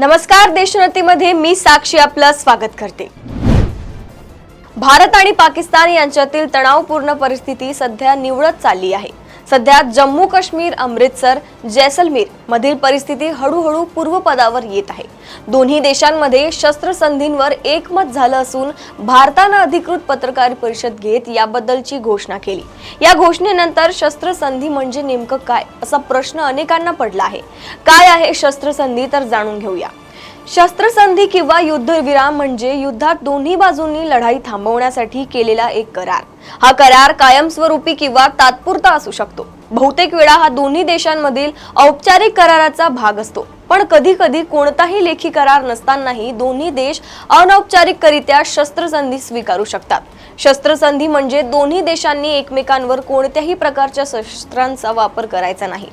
नमस्कार, देशोन्नतीमध्ये मी साक्षी आपलं स्वागत करते। भारत आणि पाकिस्तान यांच्यातील तणावपूर्ण परिस्थिती सध्या निवळत चालली आहे। सध्या जम्मू काश्मीर, अमृतसर, जैसलमेर मधील परिस्थिती हळूहळू पूर्वपदावर येत आहे। दोन्ही देशांमध्ये शस्त्रसंधींवर एकमत झालं असून भारताने अधिकृत पत्रकार परिषद घेत याबद्दलची घोषणा केली। या घोषणेनंतर शस्त्रसंधी म्हणजे नेमकं काय असा प्रश्न अनेकांना पडला आहे। काय आहे शस्त्रसंधी तर जाणून घेऊया। शस्त्रसंधी किंवा युद्धविराम म्हणजे युद्धात दोन्ही बाजूंनी लढाई थांबवण्यासाठी केलेला एक करार। हा करार कायमस्वरूपी किंवा तात्पुरता असू शकतो। बहुतेक वेळा हा दोन्ही देशांमधील औपचारिक कराराचा भाग असतो, पण कधी-कधी कोणताही लेखी करार नसतानाही दोन्ही देश अनौपचारिकरित्या शस्त्रसंधी स्वीकारू शकतात। शस्त्रसंधी म्हणजे दोन्ही देशांनी एकमेकांवर कोणत्याही प्रकारच्या शस्त्रांचा वापर करायचा नाही।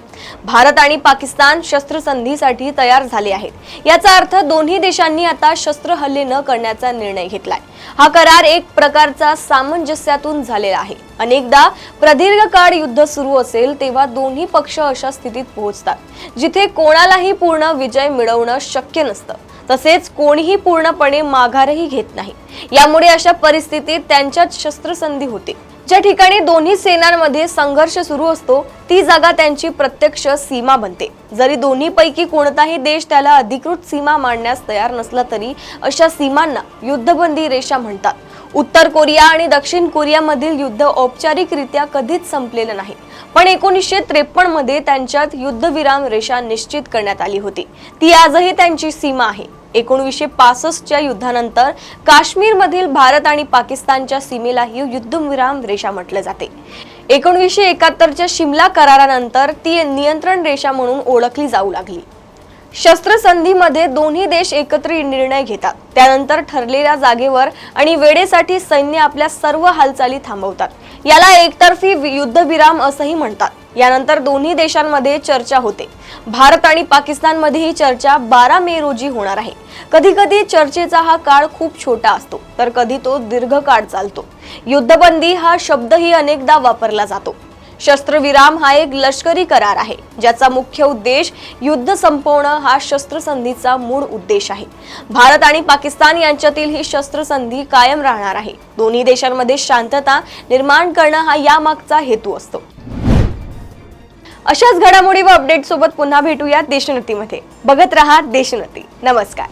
भारत आणि पाकिस्तान शस्त्रसंधीसाठी तयार झाले आहेत। याचा अर्थ दोन्ही देशांनी आता शस्त्र हल्ले न करण्याचा निर्णय घेतलाय। हा करार एक प्रकारचा सामंजस्यातून झालेला आहे। अनेकदा प्रदीर्घ काळ युद्ध सुरू असेल तेव्हा दोन्ही पक्ष अशा स्थितीत पोहोचतात जिथे कोणालाही पूर्ण विजय मिळवणं शक्य नसतं, तसेच कोणीही पूर्णपणे माघारही घेत नाही। यामुळे अशा परिस्थितीत त्यांच्यात शस्त्रसंधी होते। ज्या ठिकाणी दोन्ही सेनांमध्ये संघर्ष सुरू असतो ती जागा त्यांची प्रत्यक्ष सीमा बनते। जरी दोन्हीपैकी कोणताही देश त्याला अधिकृत सीमा मानण्यास तयार नसला तरी अशा सीमांना युद्धबंदी रेषा म्हणतात। उत्तर कोरिया आणि दक्षिण कोरियामधील युद्ध औपचारिकरित्या कधीच संपलेलं नाही, पण 1953 मध्ये त्यांच्यात युद्धविराम रेषा निश्चित करण्यात आली होती। ती आजही त्यांची सीमा आहे। 1965 च्या युद्धानंतर काश्मीरमधील भारत आणि पाकिस्तानच्या सीमेलाही युद्धविराम रेषा म्हटले जाते। 1971 च्या शिमला करारानंतर ती नियंत्रण रेषा म्हणून ओळखली जाऊ लागली। शस्त्रसंधीमध्ये दोन्ही देश एकत्र निर्णय घेतात, त्यानंतर ठरलेल्या जागेवर आणि वेळेसाठी सैन्य आपल्या सर्व हालचाली थांबवतात। याला एकतर्फी युद्धविराम असंही म्हणतात। यानंतर दोन्ही देशांमध्ये चर्चा होते। भारत आणि पाकिस्तानमध्ये ही चर्चा 12 मे रोजी होणार आहे। कधी-कधी चर्चेचा हा काळ खूप छोटा असतो, तर कधी तो दीर्घ काळ चालतो। युद्धबंदी हा शब्दही अनेकदा वापरला जातो। शस्त्रविराम हा एक लष्करी करार आहे, ज्याचा मुख्य उद्देश युद्ध संपवणं हा शस्त्रसंधीचा मूळ उद्देश आहे। भारत आणि पाकिस्तान यांच्यातील ही शस्त्रसंधी कायम राहणार आहे। दोन्ही देशांमध्ये शांतता निर्माण करणं हा यामागचा हेतू असतो। अशाच घडामोडी व अपडेट सोबत पुन्हा भेटूया देशोन्नतीमध्ये। बघत रहा देशोन्नती। नमस्कार।